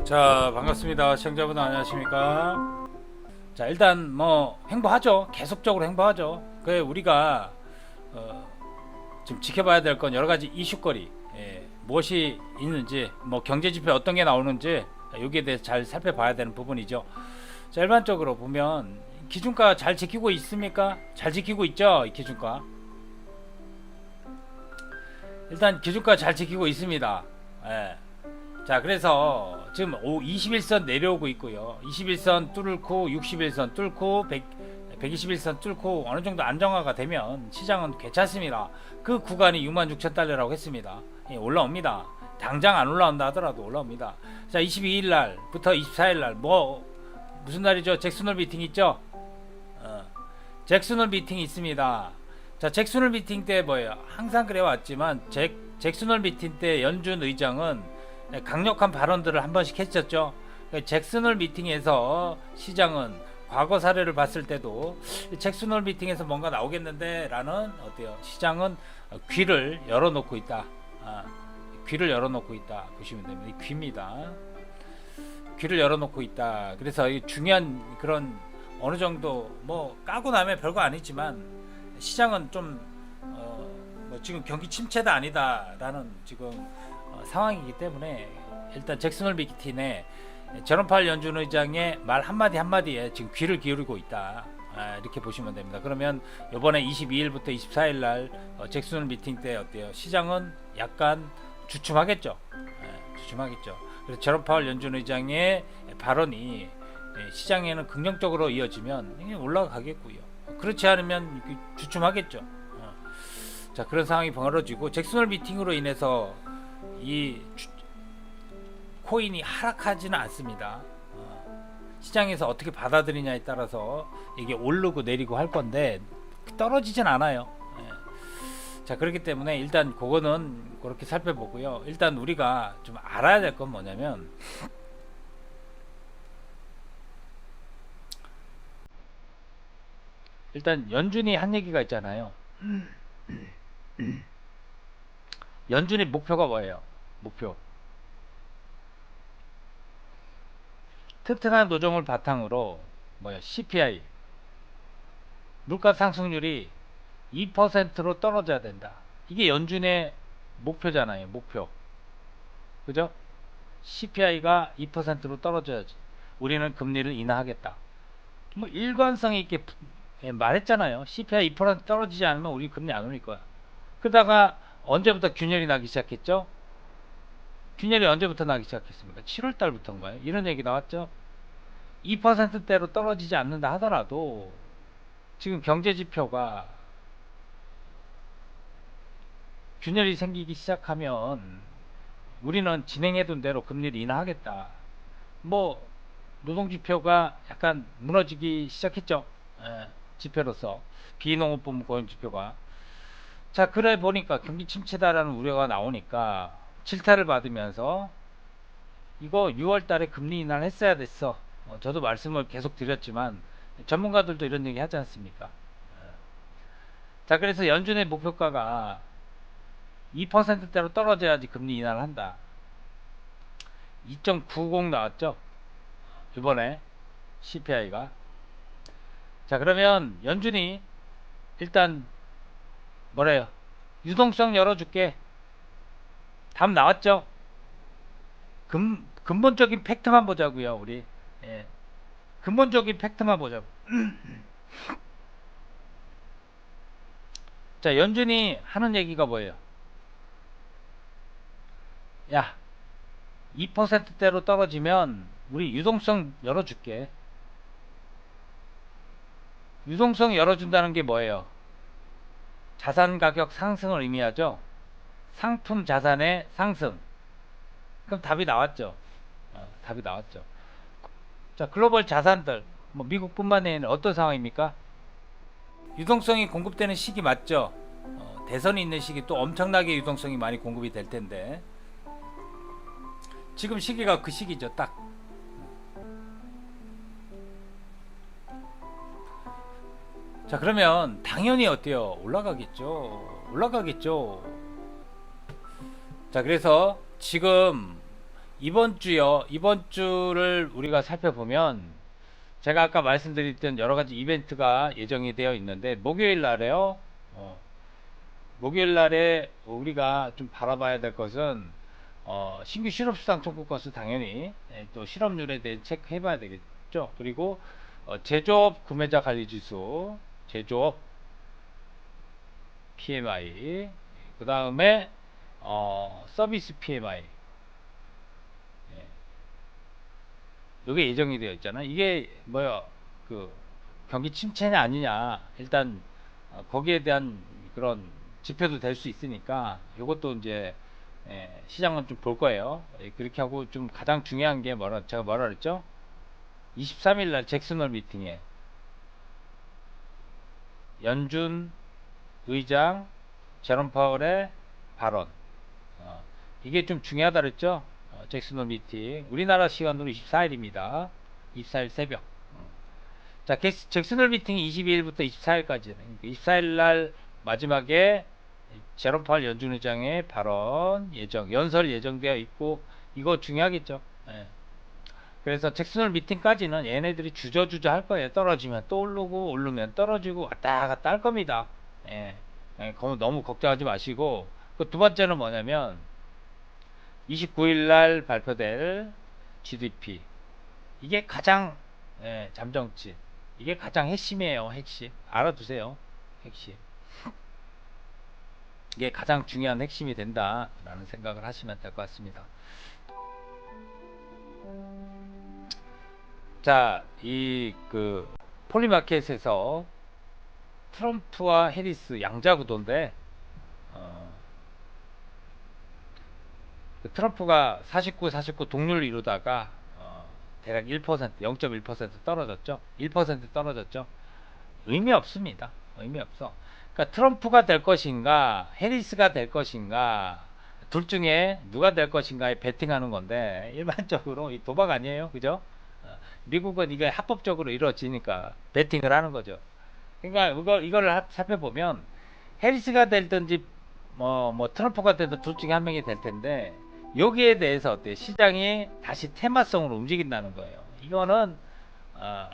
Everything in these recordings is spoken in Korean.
자, 반갑습니다. 시청자분 안녕하십니까? 자, 일단 뭐 행보하죠. 계속적으로 행보하죠. 그 우리가 지금 지켜봐야 될 건 여러 가지 이슈거리, 무엇이 있는지, 뭐 경제 지표 어떤 게 나오는지 여기에 대해서 잘 살펴봐야 되는 부분이죠. 자, 일반적으로 보면 기준가 잘 지키고 있습니까? 잘 지키고 있죠, 이 기준가. 일단 기준가 잘 지키고 있습니다. 예. 자, 그래서 지금 21선 내려오고 있고요. 21선 뚫고 61선 뚫고 121선 뚫고 어느 정도 안정화가 되면 시장은 괜찮습니다. 그 구간이 66,000달러라고 했습니다. 예, 올라옵니다. 당장 안 올라온다 하더라도 올라옵니다. 자, 22일 날부터 24일 날 무슨 날이죠? 잭슨홀 미팅 있죠? 잭슨홀 미팅이 있습니다. 자, 잭슨홀 미팅 때 뭐예요? 항상 그래 왔지만 잭슨홀 미팅 때 연준 의장은 강력한 발언들을 한 번씩 했었죠. 잭슨홀 미팅에서 시장은 과거 사례를 봤을 때도 잭슨홀 미팅에서 뭔가 나오겠는데 라는 어때요? 시장은 귀를 열어놓고 있다. 귀를 열어놓고 있다 보시면 됩니다. 이 귀입니다. 귀를 열어놓고 있다. 그래서 이 중요한 그런 어느 정도 뭐 까고 나면 별거 아니지만 시장은 좀 뭐 지금 경기 침체다 아니다라는 지금 상황이기 때문에 일단 잭슨홀 미팅에 제롬 파월 연준 의장의 말 한마디 한마디에 지금 귀를 기울이고 있다. 이렇게 보시면 됩니다. 그러면 이번에 22일부터 24일 날 잭슨홀 미팅 때 어때요? 시장은 약간 주춤하겠죠. 주춤하겠죠. 그래서 제롬 파월 연준 의장의 발언이 시장에는 긍정적으로 이어지면 올라가겠고요. 그렇지 않으면 주춤하겠죠. 자, 그런 상황이 벌어지고 잭슨홀 미팅으로 인해서 이 코인이 하락하지는 않습니다. 시장에서 어떻게 받아들이냐에 따라서 이게 오르고 내리고 할 건데 떨어지진 않아요. 자, 그렇기 때문에 일단 그거는 그렇게 살펴보고요. 일단 우리가 좀 알아야 될 건 뭐냐면 일단 연준이 한 얘기가 있잖아요. 연준의 목표가 뭐예요? 목표. 튼튼한 노정을 바탕으로 뭐야? CPI 물가 상승률이 2%로 떨어져야 된다. 이게 연준의 목표잖아요. 목표. 그죠? CPI가 2%로 떨어져야지. 우리는 금리를 인하하겠다. 뭐 일관성 있게 말했잖아요. CPI 2% 떨어지지 않으면 우리 금리 안 올릴 거야. 그러다가 언제부터 균열이 나기 시작했죠? 균열이 언제부터 나기 시작했습니까? 7월 달부터인가요? 이런 얘기 나왔죠? 2%대로 떨어지지 않는다 하더라도 지금 경제 지표가 균열이 생기기 시작하면 우리는 진행해둔 대로 금리를 인하하겠다. 뭐 노동 지표가 약간 무너지기 시작했죠. 지표로서 비농업부문 고용 지표가. 자, 그래 보니까 경기 침체다라는 우려가 나오니까 질타를 받으면서 이거 6월 달에 금리 인하를 했어야 됐어. 저도 말씀을 계속 드렸지만 전문가들도 이런 얘기 하지 않습니까? 자, 그래서 연준의 목표가가 2%대로 떨어져야지 금리 인하를 한다. 2.90 나왔죠? 이번에 CPI가. 자, 그러면 연준이 일단 뭐래요? 유동성 열어줄게. 답 나왔죠? 근본적인 팩트만 보자고요, 우리. 근본적인 팩트만 보자고. 자, 연준이 하는 얘기가 뭐예요? 야, 2%대로 떨어지면 우리 유동성 열어줄게. 유동성 열어준다는 게 뭐예요? 자산 가격 상승을 의미하죠. 상품 자산의 상승. 그럼 답이 나왔죠. 답이 나왔죠. 자, 글로벌 자산들, 뭐 미국뿐만 아니라 어떤 상황입니까? 유동성이 공급되는 시기 맞죠? 대선이 있는 시기 또 엄청나게 유동성이 많이 공급이 될 텐데 지금 시기가 그 시기죠, 딱. 자, 그러면 당연히 어때요? 올라가겠죠. 올라가겠죠. 자, 그래서 지금 이번 주요. 이번 주를 우리가 살펴보면 제가 아까 말씀드렸던 여러 가지 이벤트가 예정이 되어 있는데 목요일 날에요. 어, 목요일 날에 우리가 좀 바라봐야 될 것은 신규 실업수당 청구 건수 당연히 또 실업률에 대해 체크해 봐야 되겠죠. 그리고 제조업 구매자 관리 지수, 제조업 PMI, 그 다음에 서비스 PMI, 이게 예정이 되어 있잖아. 이게 뭐야, 그 경기 침체냐 아니냐, 일단 거기에 대한 그런 지표도 될 수 있으니까 이것도 이제 시장은 좀 볼 거예요. 그렇게 하고 좀 가장 중요한 게 제가 뭐라 그랬죠? 23일 날 잭슨홀 미팅에 연준 의장 제롬 파월의 발언, 어, 이게 좀 중요하다 그랬죠? 잭슨홀 미팅 우리나라 시간으로 24일입니다. 24일 새벽. 자, 잭슨홀 미팅이 22일부터 24일까지. 24일 날 마지막에 제롬 파월 연준 의장의 발언 연설 예정되어 있고, 이거 중요하겠죠. 예. 그래서 잭슨홀 미팅까지는 얘네들이 주저주저 할 거예요. 떨어지면 또 오르고 오르면 떨어지고 왔다 갔다 할 겁니다. 예. 너무 걱정하지 마시고, 그 두 번째는 뭐냐면 29일 날 발표될 GDP, 이게 가장 잠정치, 이게 가장 핵심이에요. 핵심 알아두세요. 핵심, 이게 가장 중요한 핵심이 된다라는 생각을 하시면 될 것 같습니다. 자, 이 그 폴리마켓에서 트럼프와 해리스 양자 구도인데, 어, 그 트럼프가 49 동률을 이루다가 대략 1%, 0.1% 떨어졌죠. 1% 떨어졌죠. 의미 없습니다. 의미 없어. 그러니까 트럼프가 될 것인가, 해리스가 될 것인가, 둘 중에 누가 될 것인가에 베팅하는 건데, 일반적으로 이 도박 아니에요, 그죠? 미국은 이게 합법적으로 이루어지니까 베팅을 하는 거죠. 그러니까 이걸 살펴보면 해리스가 될든지 뭐 트럼프가 되든 둘 중에 한 명이 될 텐데, 여기에 대해서 어때? 시장이 다시 테마성으로 움직인다는 거예요. 이거는 어,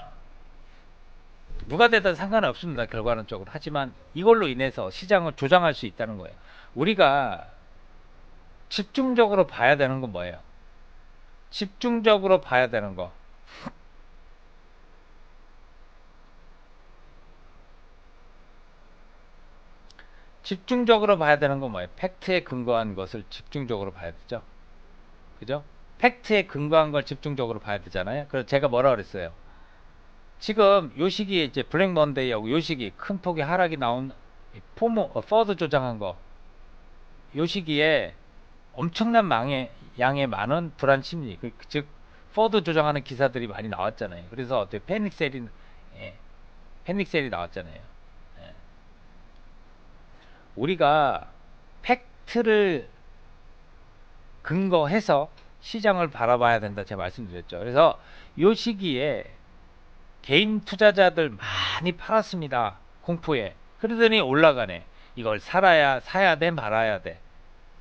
누가 되든 상관없습니다. 결과론 적으로. 하지만 이걸로 인해서 시장을 조장할 수 있다는 거예요. 우리가 집중적으로 봐야 되는 건 뭐예요? 집중적으로 봐야 되는 거. 집중적으로 봐야 되는 건 뭐예요? 팩트에 근거한 것을 집중적으로 봐야 되죠. 그죠? 팩트에 근거한 걸 집중적으로 봐야 되잖아요. 그래서 제가 뭐라 그랬어요? 지금 요 시기에 이제 블랙 먼데이하고 요 시기 큰 폭의 하락이 나온 퍼드 조장한 거, 요 시기에 엄청난 양의 많은 불안 심리, 즉 퍼드 조정하는 기사들이 많이 나왔잖아요. 그래서 어때 패닉셀이 예, 패닉셀이 나왔잖아요. 예. 우리가 팩트를 근거해서 시장을 바라봐야 된다, 제가 말씀드렸죠. 그래서 요 시기에 개인 투자자들 많이 팔았습니다. 공포에. 그러더니 올라가네. 이걸 사야 돼, 말아야 돼.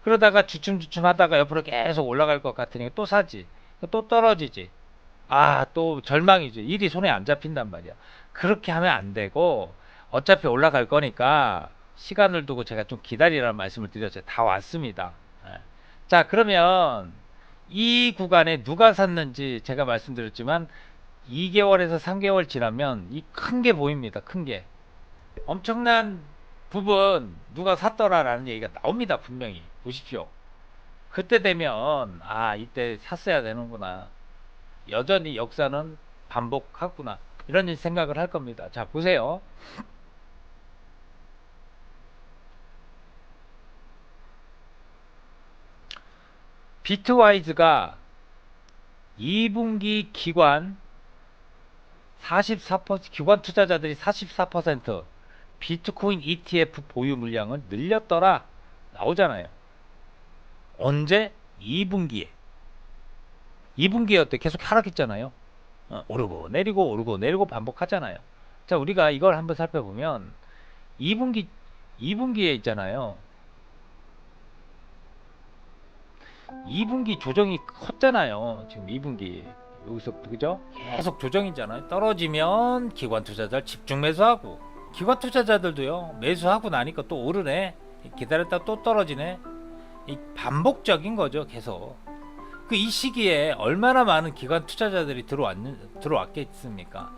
그러다가 주춤주춤 하다가 옆으로 계속 올라갈 것 같으니까 또 사지. 또 떨어지지. 아, 또 절망이지. 일이 손에 안 잡힌단 말이야. 그렇게 하면 안 되고, 어차피 올라갈 거니까 시간을 두고 제가 좀 기다리라는 말씀을 드렸죠. 다 왔습니다. 예. 자, 그러면 이 구간에 누가 샀는지 제가 말씀드렸지만 2개월에서 3개월 지나면 이 큰 게 보입니다. 큰 게. 엄청난 부분 누가 샀더라라는 얘기가 나옵니다. 분명히. 보십시오. 그때 되면 아, 이때 샀어야 되는구나. 여전히 역사는 반복하구나. 이런 생각을 할 겁니다. 자, 보세요. 비트와이즈가 2분기 기관 투자자들이 44% 비트코인 ETF 보유 물량을 늘렸더라 나오잖아요. 언제? 2분기에. 2분기에 어때? 계속 하락했잖아요. 오르고 내리고 오르고 내리고 반복하잖아요. 자, 우리가 이걸 한번 살펴보면 2분기에 있잖아요. 2분기 조정이 컸잖아요. 지금 2분기 여기서부터 그죠? 계속 조정이잖아요. 떨어지면 기관 투자자 집중 매수하고, 기관 투자자들도요 매수하고 나니까 또 오르네, 기다렸다 또 떨어지네. 이 반복적인 거죠. 계속 그 이 시기에 얼마나 많은 기관 투자자들이 들어왔겠습니까?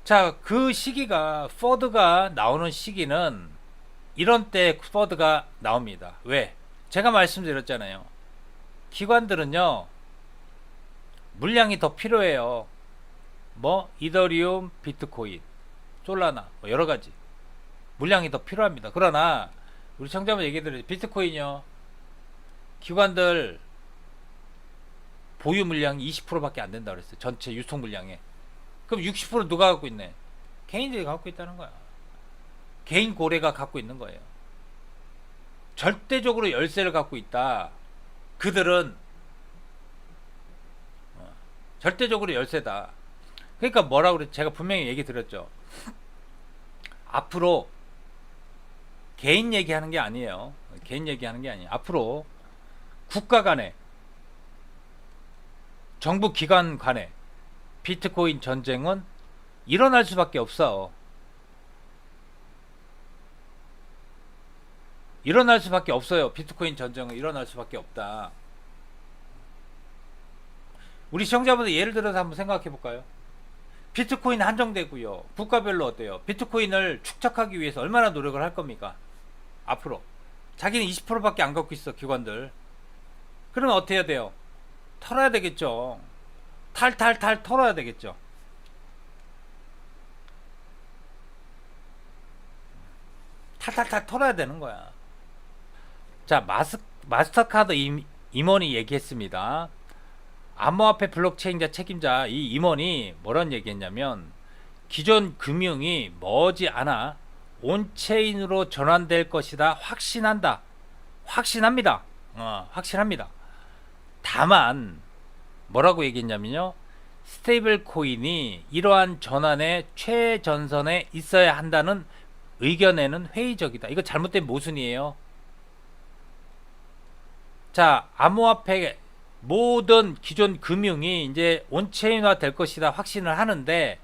자, 그 시기가 포드가 나오는 시기는 이런 때 포드가 나옵니다. 왜? 제가 말씀드렸잖아요. 기관들은요 물량이 더 필요해요. 뭐 이더리움, 비트코인, 솔라나 뭐 여러 가지 물량이 더 필요합니다. 그러나 우리 청자분 얘기드려요. 비트코인요 기관들 보유 물량이 20%밖에 안 된다 그랬어요. 전체 유통 물량에. 그럼 60% 누가 갖고 있네? 개인들이 갖고 있다는 거야. 개인 고래가 갖고 있는 거예요. 절대적으로 열쇠를 갖고 있다. 그들은 절대적으로 열쇠다. 그러니까 뭐라고 그래? 제가 분명히 얘기 드렸죠. 앞으로 개인 얘기하는 게 아니에요. 개인 얘기하는 게 아니에요. 앞으로 국가 간에, 정부 기관 간에 비트코인 전쟁은 일어날 수밖에 없어. 일어날 수밖에 없어요. 비트코인 전쟁은 일어날 수밖에 없다. 우리 시청자분들 예를 들어서 한번 생각해 볼까요? 비트코인 한정되고요. 국가별로 어때요? 비트코인을 축적하기 위해서 얼마나 노력을 할 겁니까? 앞으로 자기는 20%밖에 안 갖고 있어, 기관들. 그러면 어떻게 해야 돼요? 털어야 되겠죠. 탈 털어야 되겠죠. 탈 털어야 되는 거야. 자, 마스터카드 임원이 얘기했습니다. 암호화폐 블록체인자 책임자 이 임원이 뭐란 얘기했냐면, 기존 금융이 머지않아 온체인으로 전환될 것이다. 확신합니다. 확신합니다. 다만 뭐라고 얘기했냐면요, 스테이블 코인이 이러한 전환의 최전선에 있어야 한다는 의견에는 회의적이다. 이거 잘못된 모순이에요. 자, 암호화폐 모든 기존 금융이 이제 온체인화 될 것이다 확신을 하는데,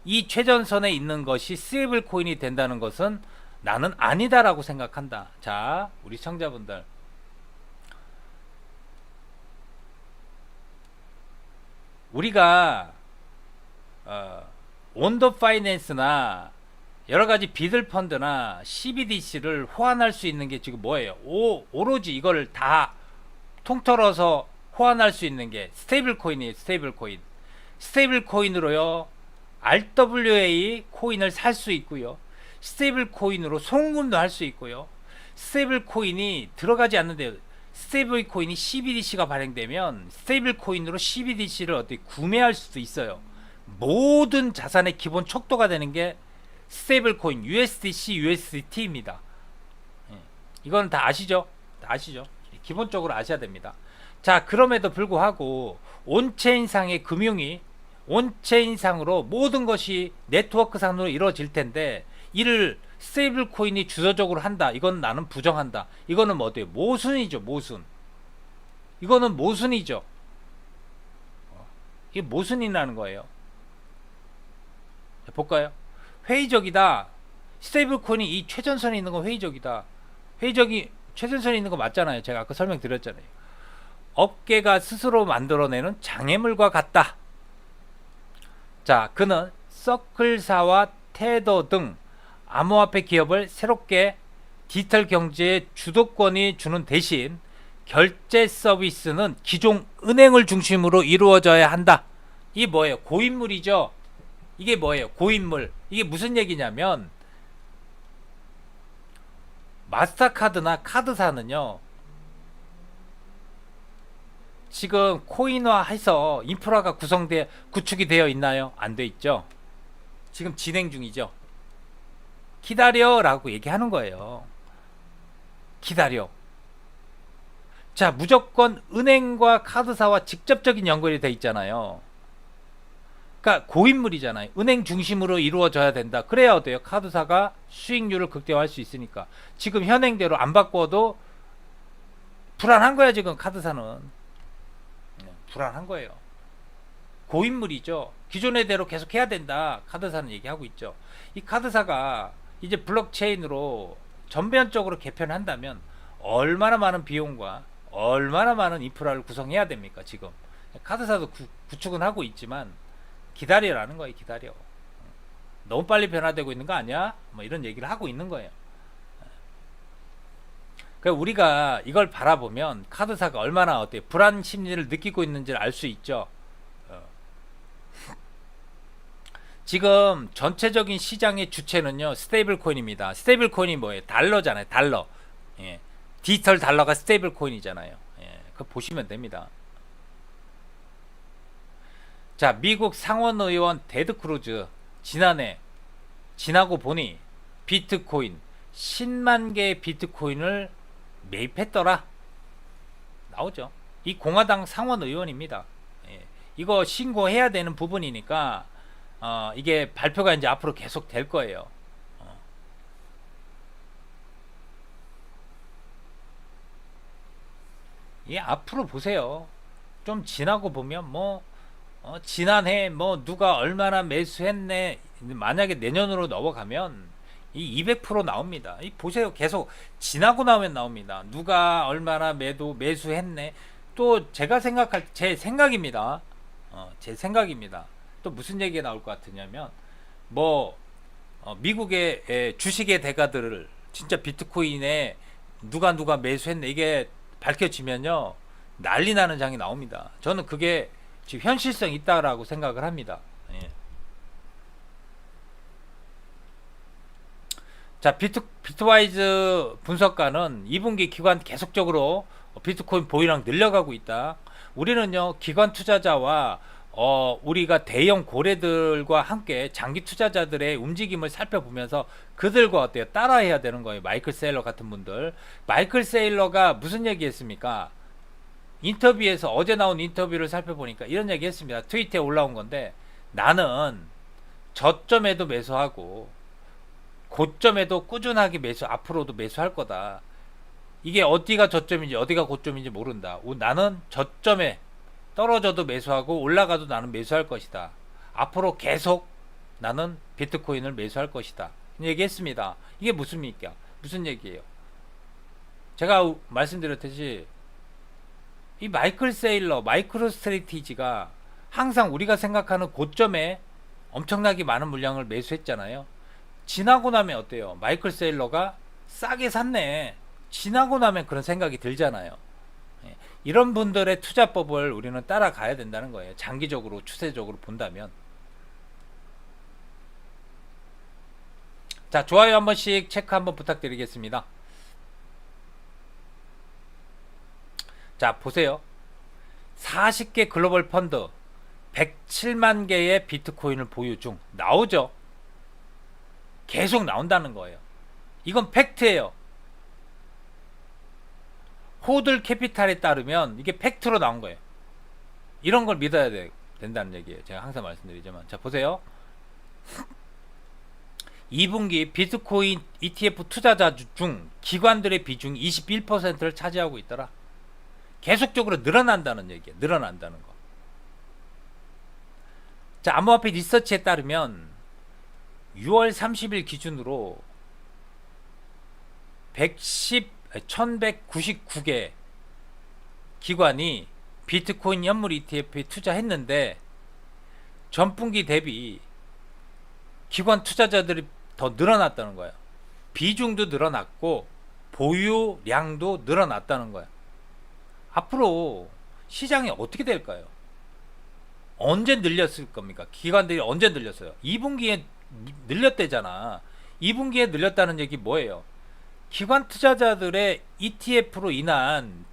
이 최전선에 있는 것이 스테이블 코인이 된다는 것은 나는 아니다라고 생각한다. 자, 우리 시청자분들, 우리가 온더 파이낸스나 여러가지 비들 펀드나 CBDC를 호환할 수 있는 게 지금 뭐예요? 오로지 이걸 다 통틀어서 호환할 수 있는 게 스테이블 코인이에요. 스테이블 코인으로요 RWA 코인을 살 수 있고요, 스테이블 코인으로 송금도 할 수 있고요, 스테이블 코인이 들어가지 않는데요, 스테이블 코인이 CBDC가 발행되면 스테이블 코인으로 CBDC를 어떻게 구매할 수도 있어요. 모든 자산의 기본 척도가 되는 게 스테이블 코인 USDC, USDT입니다. 이건 다 아시죠? 기본적으로 아셔야 됩니다. 자, 그럼에도 불구하고 온체인상의 금융이 온체인상으로 모든 것이 네트워크상으로 이루어질 텐데, 이를 스테이블 코인이 주도적으로 한다. 이건 나는 부정한다. 이거는 뭐 어때요? 모순이죠. 이거는 모순이죠. 이게 모순이라는 거예요. 자, 볼까요? 회의적이다. 스테이블 코인이 이 최전선에 있는 건 회의적이다. 최전선에 있는 거 맞잖아요. 제가 아까 설명드렸잖아요. 업계가 스스로 만들어내는 장애물과 같다. 자, 그는 서클사와 테더 등 암호화폐 기업을 새롭게 디지털 경제의 주도권이 주는 대신 결제 서비스는 기존 은행을 중심으로 이루어져야 한다. 이게 뭐예요? 고인물이죠. 이게 뭐예요? 고인물. 이게 무슨 얘기냐면, 마스터카드나 카드사는요 지금 코인화해서 인프라가 구축이 되어 있나요? 안 돼 있죠. 지금 진행 중이죠. 기다려라고 얘기하는 거예요. 기다려. 자, 무조건 은행과 카드사와 직접적인 연결이 돼 있잖아요. 그러니까 고인물이잖아요. 은행 중심으로 이루어져야 된다. 그래야 어때요? 카드사가 수익률을 극대화할 수 있으니까. 지금 현행대로 안 바꿔도 불안한 거야 지금 카드사는. 불안한 거예요. 고인물이죠. 기존의 대로 계속 해야 된다. 카드사는 얘기하고 있죠. 이 카드사가 이제 블록체인으로 전면적으로 개편한다면 얼마나 많은 비용과 얼마나 많은 인프라를 구성해야 됩니까 지금. 카드사도 구축은 하고 있지만 기다리라는 거예요. 기다려. 너무 빨리 변화되고 있는 거 아니야? 뭐 이런 얘기를 하고 있는 거예요. 그러니까 우리가 이걸 바라보면 카드사가 얼마나 어때요? 불안 심리를 느끼고 있는지를 알 수 있죠. 지금 전체적인 시장의 주체는요 스테이블 코인입니다. 스테이블 코인이 뭐예요? 달러잖아요. 달러. 예. 디지털 달러가 스테이블 코인이잖아요. 예. 그거 보시면 됩니다. 자, 미국 상원의원 데드 크루즈 지나고 보니 비트코인 10만 개의 비트코인을 매입했더라. 나오죠. 이 공화당 상원의원입니다. 예. 이거 신고해야 되는 부분이니까 이게 발표가 이제 앞으로 계속 될 거예요. 예, 앞으로 보세요. 좀 지나고 보면 뭐 지난해 뭐 누가 얼마나 매수했네. 만약에 내년으로 넘어가면 이 200% 나옵니다. 이 보세요. 계속 지나고 나오면 나옵니다. 누가 얼마나 매수했네. 또 제가 생각할 제 생각입니다. 제 생각입니다. 또 무슨 얘기가 나올 것 같으냐면 뭐 미국의 주식의 대가들을 진짜 비트코인에 누가 매수했네 이게 밝혀지면요 난리 나는 장이 나옵니다. 저는 그게 지금 현실성 있다라고 생각을 합니다. 예. 자, 비트와이즈 분석가는 2분기 기관 계속적으로 비트코인 보유량 늘려가고 있다. 우리는요 기관 투자자와 우리가 대형 고래들과 함께 장기 투자자들의 움직임을 살펴보면서 그들과 어때요? 따라해야 되는 거예요. 마이클 세일러 같은 분들. 마이클 세일러가 무슨 얘기 했습니까? 인터뷰에서 어제 나온 인터뷰를 살펴보니까 이런 얘기 했습니다. 트위터에 올라온 건데 나는 저점에도 매수하고 고점에도 꾸준하게 앞으로도 매수할 거다. 이게 어디가 저점인지 어디가 고점인지 모른다. 나는 저점에 떨어져도 매수하고 올라가도 나는 매수할 것이다. 앞으로 계속 나는 비트코인을 매수할 것이다. 얘기했습니다. 이게 무슨 얘기예요? 제가 말씀드렸듯이 이 마이클 세일러, 마이크로 스트레티지가 항상 우리가 생각하는 고점에 엄청나게 많은 물량을 매수했잖아요. 지나고 나면 어때요? 마이클 세일러가 싸게 샀네. 지나고 나면 그런 생각이 들잖아요. 이런 분들의 투자법을 우리는 따라가야 된다는 거예요. 장기적으로 추세적으로 본다면. 자, 좋아요 한 번씩 체크 한번 부탁드리겠습니다. 자, 보세요. 40개 글로벌 펀드 107만 개의 비트코인을 보유 중. 나오죠. 계속 나온다는 거예요. 이건 팩트예요. 호들 캐피탈에 따르면 이게 팩트로 나온 거예요. 이런 걸 믿어야 된다는 얘기예요. 제가 항상 말씀드리지만. 자, 보세요. 2분기 비트코인 ETF 투자자 중 기관들의 비중이 21%를 차지하고 있더라. 계속적으로 늘어난다는 얘기예요. 늘어난다는 거. 자, 암호화폐 리서치에 따르면 6월 30일 기준으로 1199개 기관이 비트코인 연물 ETF에 투자했는데 전분기 대비 기관 투자자들이 더 늘어났다는 거예요. 비중도 늘어났고 보유량도 늘어났다는 거예요. 앞으로 시장이 어떻게 될까요? 언제 늘렸을 겁니까? 기관들이 언제 늘렸어요? 2분기에 늘렸대잖아. 2분기에 늘렸다는 얘기 뭐예요? 기관 투자자들의 ETF로 인한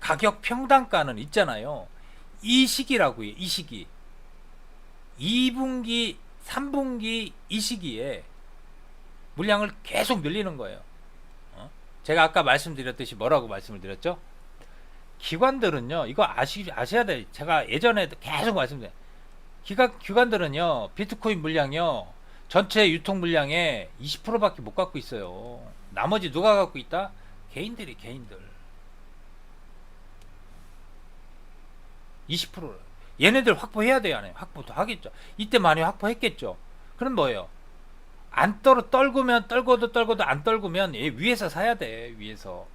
가격 평단가는 있잖아요. 이 시기라고요. 이 시기. 2분기, 3분기 이 시기에 물량을 계속 늘리는 거예요. 제가 아까 말씀드렸듯이 뭐라고 말씀을 드렸죠? 기관들은요, 이거 아셔야 돼요. 제가 예전에도 계속 말씀드려요. 기관들은요, 비트코인 물량이요, 전체 유통 물량의 20%밖에 못 갖고 있어요. 나머지 누가 갖고 있다? 개인들. 20%. 얘네들 확보해야 돼요, 안 해요? 확보도 하겠죠. 이때 많이 확보했겠죠. 그럼 뭐예요? 안 떨구면 떨고도 안 떨구면 얘 위에서 사야 돼. 위에서.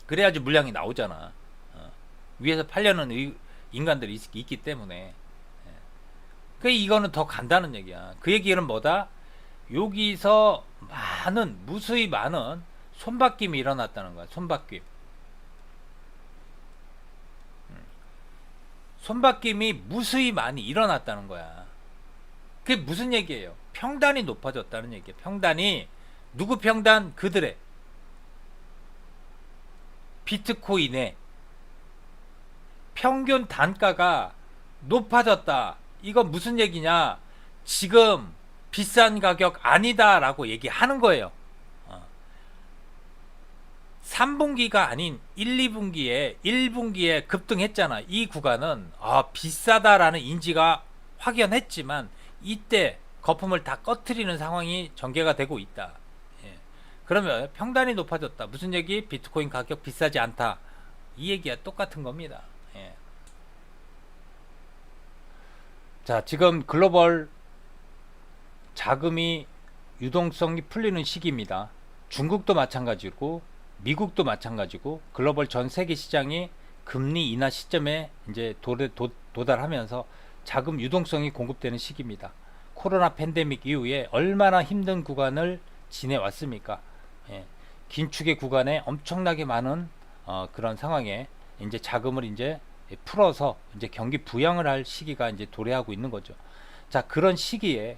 그래야지 물량이 나오잖아. 위에서 팔려는 인간들이 있기 때문에. 그 이거는 더 간다는 얘기야. 그 얘기는 뭐다? 여기서 무수히 많은 손바뀜이 일어났다는 거야. 손바뀜. 손바뀜이 무수히 많이 일어났다는 거야. 그게 무슨 얘기예요? 평단이 높아졌다는 얘기예요. 평단이 누구 평단? 그들의 비트코인의 평균 단가가 높아졌다. 이건 무슨 얘기냐? 지금 비싼 가격 아니다라고 얘기하는 거예요. 3분기가 아닌 1, 2분기에 1분기에 급등했잖아. 이 구간은 비싸다라는 인지가 확연했지만 이때 거품을 다 꺼트리는 상황이 전개가 되고 있다. 예. 그러면 평단이 높아졌다. 무슨 얘기? 비트코인 가격 비싸지 않다. 이 얘기가 똑같은 겁니다. 예. 자, 지금 글로벌 자금이 유동성이 풀리는 시기입니다. 중국도 마찬가지고 미국도 마찬가지고 글로벌 전 세계 시장이 금리 인하 시점에 이제 도달하면서 자금 유동성이 공급되는 시기입니다. 코로나 팬데믹 이후에 얼마나 힘든 구간을 지내왔습니까? 예. 긴축의 구간에 엄청나게 많은 그런 상황에 이제 자금을 이제 풀어서 이제 경기 부양을 할 시기가 이제 도래하고 있는 거죠. 자, 그런 시기에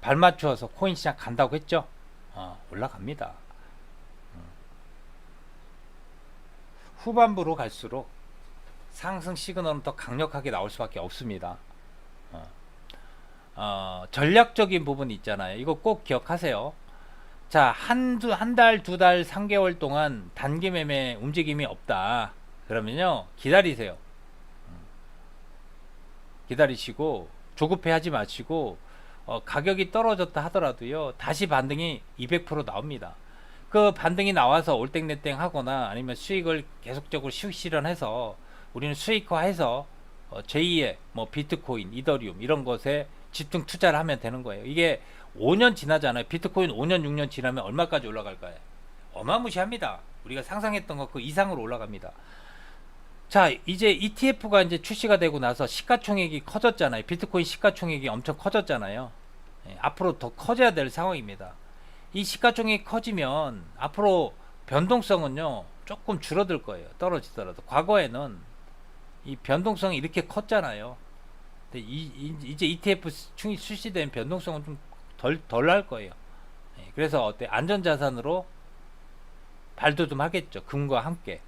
발맞추어서 코인 시장 간다고 했죠? 올라갑니다. 후반부로 갈수록 상승 시그널은 더 강력하게 나올 수밖에 없습니다. 전략적인 부분이 있잖아요. 이거 꼭 기억하세요. 자, 한 달, 두 달, 3개월 동안 단기 매매 움직임이 없다. 그러면요, 기다리세요. 기다리시고 조급해 하지 마시고 가격이 떨어졌다 하더라도요, 다시 반등이 200% 나옵니다. 그 반등이 나와서 올땡내땡 하거나 아니면 수익을 계속적으로 실현해서 우리는 수익화해서 제2의 뭐 비트코인, 이더리움 이런 것에 집중 투자를 하면 되는 거예요. 이게 5년 지나잖아요. 비트코인 5년, 6년 지나면 얼마까지 올라갈까요? 어마무시합니다. 우리가 상상했던 것 그 이상으로 올라갑니다. 자, 이제 ETF가 이제 출시가 되고 나서 시가총액이 커졌잖아요. 비트코인 시가총액이 엄청 커졌잖아요. 앞으로 더 커져야 될 상황입니다. 이 시가총액이 커지면 앞으로 변동성은요 조금 줄어들 거예요. 떨어지더라도. 과거에는 이 변동성이 이렇게 컸잖아요. 근데 이제 ETF 출시된 변동성은 좀 덜 할 거예요. 그래서 어때? 안전자산으로 발돋움하겠죠. 금과 함께.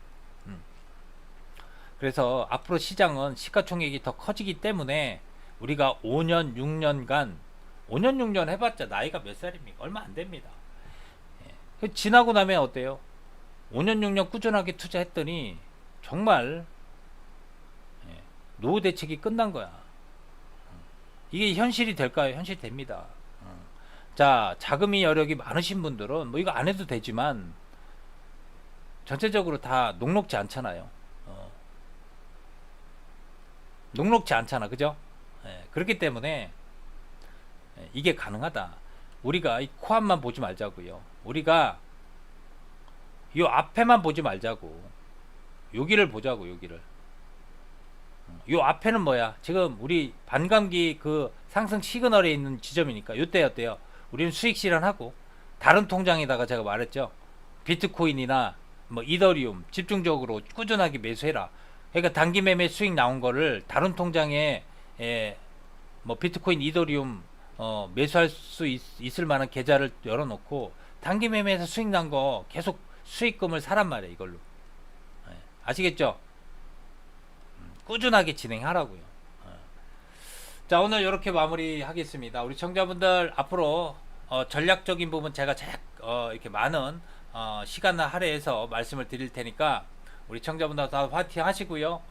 그래서 앞으로 시장은 시가총액이 더 커지기 때문에 우리가 5년, 6년간 5년, 6년 해봤자 나이가 몇 살입니까? 얼마 안 됩니다. 지나고 나면 어때요? 5년, 6년 꾸준하게 투자했더니 정말 노후 대책이 끝난 거야. 이게 현실이 될까요? 현실이 됩니다. 자, 자금이 여력이 많으신 분들은 뭐 이거 안 해도 되지만 전체적으로 다 녹록지 않잖아요. 녹록지 않잖아, 그죠? 그렇기 때문에 이게 가능하다. 우리가 이 코앞만 보지 말자고요. 우리가 요 앞에만 보지 말자고. 여기를 보자고, 여기를. 요 앞에는 뭐야? 지금 우리 반감기 그 상승 시그널에 있는 지점이니까 요때 어때요? 우리는 수익 실현하고 다른 통장에다가 제가 말했죠. 비트코인이나 뭐 이더리움 집중적으로 꾸준하게 매수해라. 그러니까 단기 매매 수익 나온 거를 다른 통장에 뭐 비트코인, 이더리움 매수할 수 있을 만한 계좌를 열어놓고 단기 매매에서 수익 난 거 계속 수익금을 사란 말이에요. 이걸로. 아시겠죠? 꾸준하게 진행하라고요. 자, 오늘 이렇게 마무리 하겠습니다. 우리 청자분들 앞으로 전략적인 부분 제가 이렇게 많은 시간을 할애해서 말씀을 드릴 테니까 우리 청자분들 다 화이팅 하시고요.